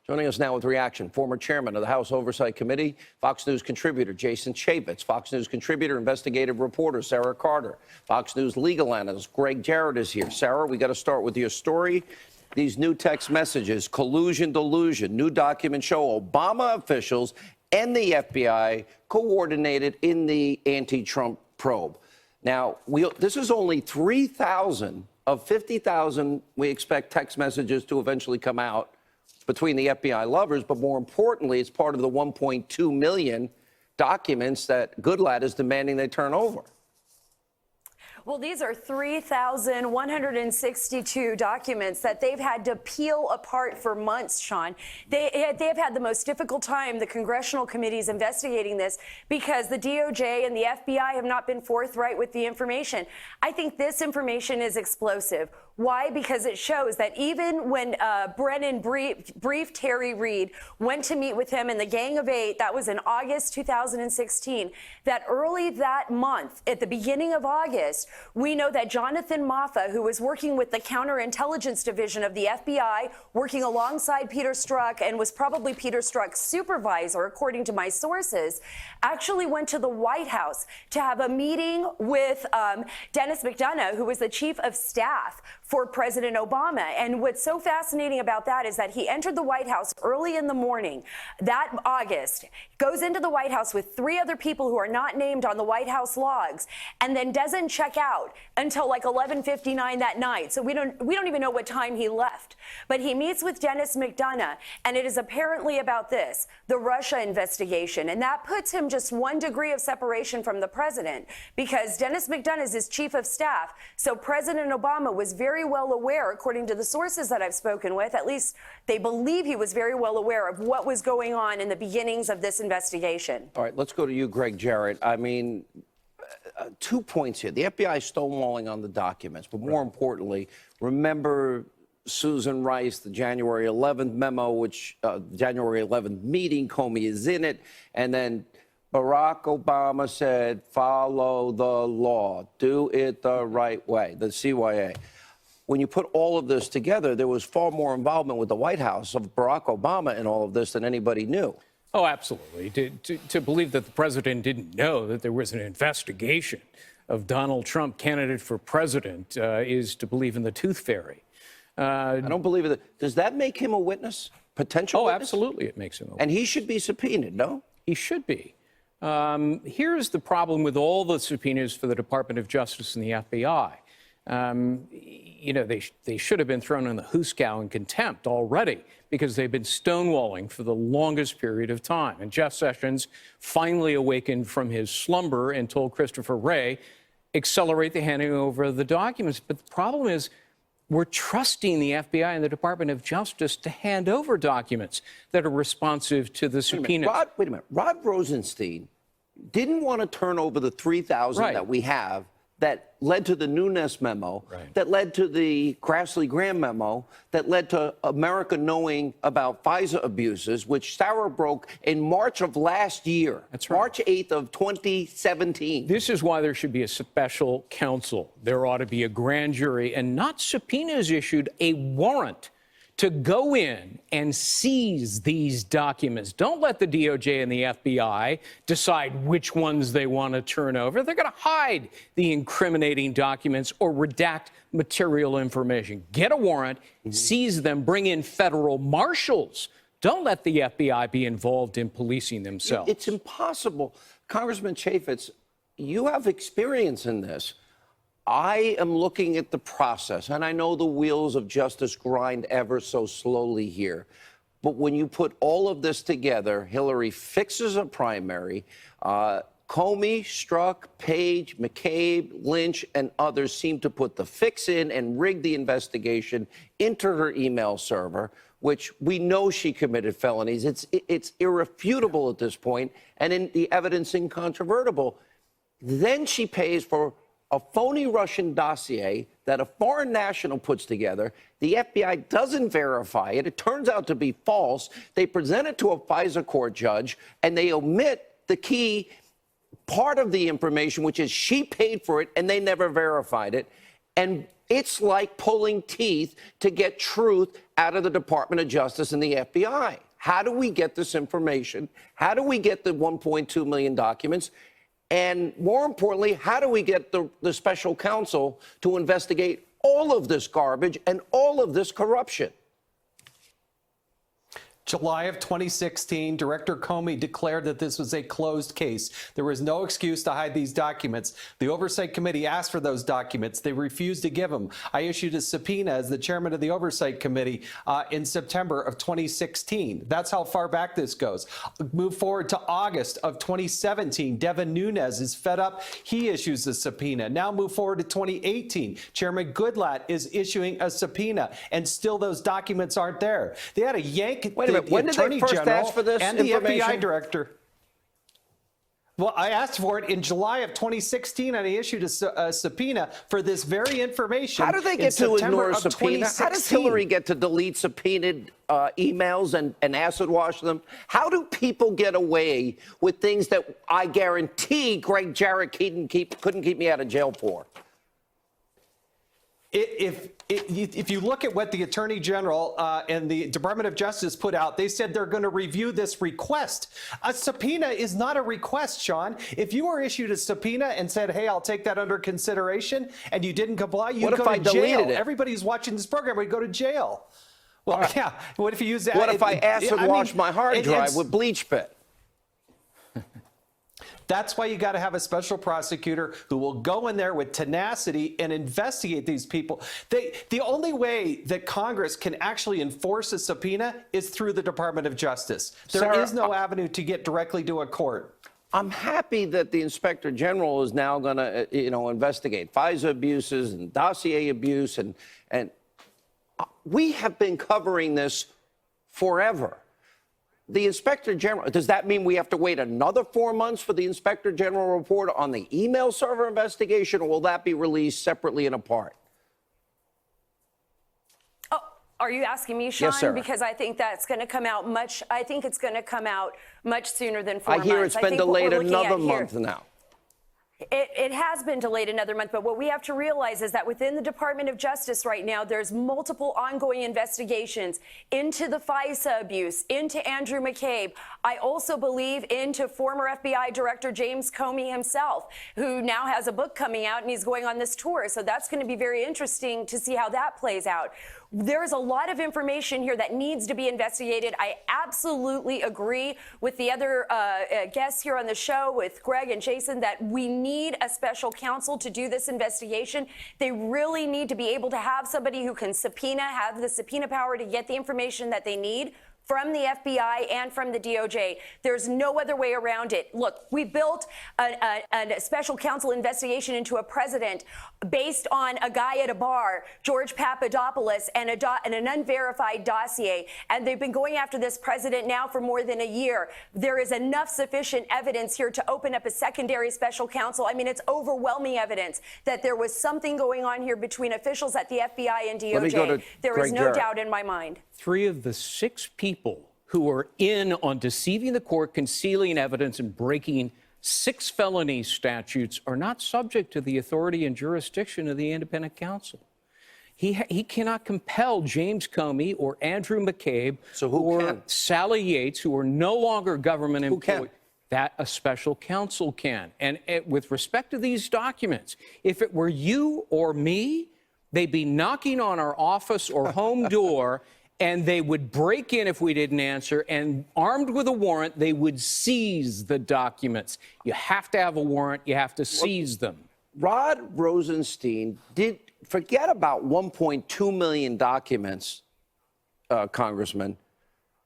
Joining us now with reaction, former chairman of the House Oversight Committee, Fox News contributor Jason Chaffetz, Fox News contributor, investigative reporter Sara Carter, Fox News legal analyst Gregg Jarrett is here. Sara, we got to start with your story. These new text messages, collusion, delusion, new documents show Obama officials and the FBI coordinated in the anti-Trump probe. Now, this is only 3,000 of 50,000 we expect text messages to eventually come out between the FBI lovers, but more importantly, it's part of the 1.2 million documents that Goodlatte is demanding they turn over. Well, these are 3,162 documents that they've had to peel apart for months, Sean. They have had the most difficult time, the congressional committees investigating this, because the DOJ and the FBI have not been forthright with the information. I think this information is explosive. Why? Because it shows that even when Brennan briefed Terry Reid, went to meet with him in the Gang of Eight, that was in August 2016, that early that month, at the beginning of August, we know that Jonathan Moffa, who was working with the counterintelligence division of the FBI, working alongside Peter Strzok and was probably Peter Strzok's supervisor, according to my sources, actually went to the White House to have a meeting with Denis McDonough, who was the chief of staff for President Obama. And what's so fascinating about that is that he entered the White House early in the morning that August, goes into the White House with 3 other people who are not named on the White House logs, and then doesn't check out until like 11:59 that night. So we don't even know what time he left. But he meets with Denis McDonough, and it is apparently about this, the Russia investigation. And that puts him just 1 degree of separation from the president, because Denis McDonough is his chief of staff. So President Obama was very well aware, according to the sources that I've spoken with, at least they believe he was very well aware of what was going on in the beginnings of this investigation. All right, let's go to you, Gregg Jarrett. I mean, 2 points here. The FBI stonewalling on the documents, but more importantly, remember Susan Rice, the January 11th memo, which January 11th meeting, Comey is in it, and then Barack Obama said, follow the law, do it the right way, the CYA. When you put all of this together, there was far more involvement with the White House of Barack Obama in all of this than anybody knew. Oh, absolutely. To believe that the president didn't know that there was an investigation of Donald Trump, candidate for president, is to believe in the tooth fairy. I don't believe it. Does that make him a witness? Potential witness? Absolutely it makes him a witness. And he should be subpoenaed, no? He should be. Here's the problem with all the subpoenas for the Department of Justice and the FBI. You know, they should have been thrown in the hoosegow in contempt already, because they've been stonewalling for the longest period of time. And Jeff Sessions finally awakened from his slumber and told Christopher Wray, accelerate the handing over of the documents. But the problem is, we're trusting the FBI and the Department of Justice to hand over documents that are responsive to the subpoenas. Wait a minute. Rod Rosenstein didn't want to turn over the 3,000 that we have that led to the Nunes memo, that led to the Grassley-Graham memo, that led to America knowing about FISA abuses, which Sara broke in March of last year. That's right. March 8th of 2017. This is why there should be a special counsel. There ought to be a grand jury and not subpoenas issued, a warrant to go in and seize these documents. Don't let the DOJ and the FBI decide which ones they want to turn over. They're going to hide the incriminating documents or redact material information. Get a warrant, seize them, bring in federal marshals. Don't let the FBI be involved in policing themselves. It's impossible. Congressman Chaffetz, you have experience in this. I am looking at the process, and I know the wheels of justice grind ever so slowly here. But when you put all of this together, Hillary fixes a primary. Comey, Strzok, Page, McCabe, Lynch, and others seem to put the fix in and rig the investigation into her email server, which we know she committed felonies. It's irrefutable at this point, and the evidence incontrovertible. Then she pays for a phony Russian dossier that a foreign national puts together. The FBI doesn't verify it. It turns out to be false. They present it to a FISA court judge, and they omit the key part of the information, which is she paid for it, and they never verified it. And It's like pulling teeth to get truth out of the Department of Justice and the FBI. How do we get this information? How do we get the 1.2 million documents? And more importantly, how do we get the special counsel to investigate all of this garbage and all of this corruption? July of 2016, Director Comey declared that this was a closed case. There was no excuse to hide these documents. The Oversight Committee asked for those documents. They refused to give them. I issued a subpoena as the chairman of the Oversight Committee in September of 2016. That's how far back this goes. Move forward to August of 2017. Devin Nunes is fed up. He issues a subpoena. Now move forward to 2018. Chairman Goodlatte is issuing a subpoena, and still those documents aren't there. They had a yank. When did they first ask for this and the information? FBI director. Well, I asked for it in July of 2016, and I issued a subpoena for this very information. How do they get to ignore a subpoena? How does Hillary get to delete subpoenaed emails and acid wash them? How do people get away with things that I guarantee Gregg Jarrett couldn't keep me out of jail for? If you look at what the Attorney General and the Department of Justice put out, they said they're going to review this request. A subpoena is not a request, Sean. If you were issued a subpoena and said, hey, I'll take that under consideration, and you didn't comply, you'd go to jail. Everybody who's watching this program would go to jail. Well, yeah. What if you use that? What if I acid wash my hard drive with bleach pit? That's why you got to have a special prosecutor who will go in there with tenacity and investigate these people. The only way that Congress can actually enforce a subpoena is through the Department of Justice. There is no avenue to get directly to a court. I'm happy that the Inspector General is now going to, investigate FISA abuses and dossier abuse, and we have been covering this forever. The Inspector General, does that mean we have to wait another 4 months for the Inspector General report on the email server investigation, or will that be released separately and apart? Oh, are you asking me, Sean? Yes, Sara. Because I think that's going to come out I think it's going to come out much sooner than 4 months. I hear it's been delayed another month now. It has been delayed another month, but what we have to realize is that within the Department of Justice right now, there's multiple ongoing investigations into the FISA abuse, into Andrew McCabe. I also believe into former FBI Director James Comey himself, who now has a book coming out and he's going on this tour. So that's going to be very interesting to see how that plays out. There's a lot of information here that needs to be investigated. I absolutely agree with the other guests here on the show, with Greg and Jason, that we need a special counsel to do this investigation. They really need to be able to have somebody who can have the subpoena power to get the information that they need from the FBI and from the DOJ. There's no other way around it. Look, we built a special counsel investigation into a president based on a guy at a bar, George Papadopoulos, and an unverified dossier. And they've been going after this president now for more than a year. There is enough sufficient evidence here to open up a secondary special counsel. I mean, it's overwhelming evidence that there was something going on here between officials at the FBI and DOJ. There is no doubt in my mind. 3 of the 6 people who are in on deceiving the court, concealing evidence, and breaking 6 felony statutes are not subject to the authority and jurisdiction of the independent counsel. He cannot compel James Comey or Andrew McCabe or Sally Yates, who are no longer government employees. That a special counsel can. And with respect to these documents, if it were you or me, they'd be knocking on our office or home door, and they would break in if we didn't answer, and armed with a warrant, they would seize the documents. You have to have a warrant. You have to seize them. Rod Rosenstein forget about 1.2 million documents, Congressman.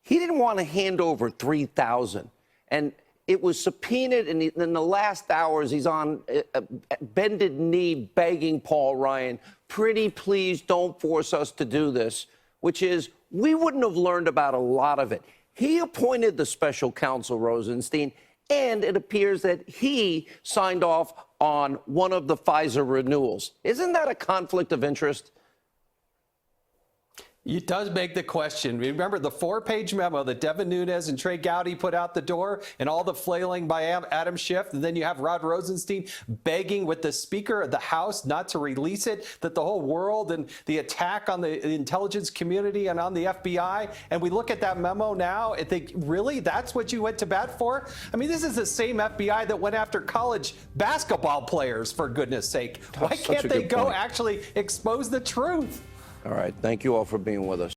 He didn't want to hand over 3,000. And it was subpoenaed, and in the last hours, he's on bended knee begging Paul Ryan, pretty please don't force us to do this, which is, we wouldn't have learned about a lot of it. He appointed the special counsel, Rosenstein, and it appears that he signed off on one of the FISA renewals. Isn't that a conflict of interest? It does beg the question. Remember the 4-page memo that Devin Nunes and Trey Gowdy put out the door and all the flailing by Adam Schiff. And then you have Rod Rosenstein begging with the Speaker of the House not to release it, that the whole world and the attack on the intelligence community and on the FBI. And we look at that memo now and think, really, that's what you went to bat for? I mean, this is the same FBI that went after college basketball players, for goodness sake. Why can't they go actually expose the truth? All right. Thank you all for being with us.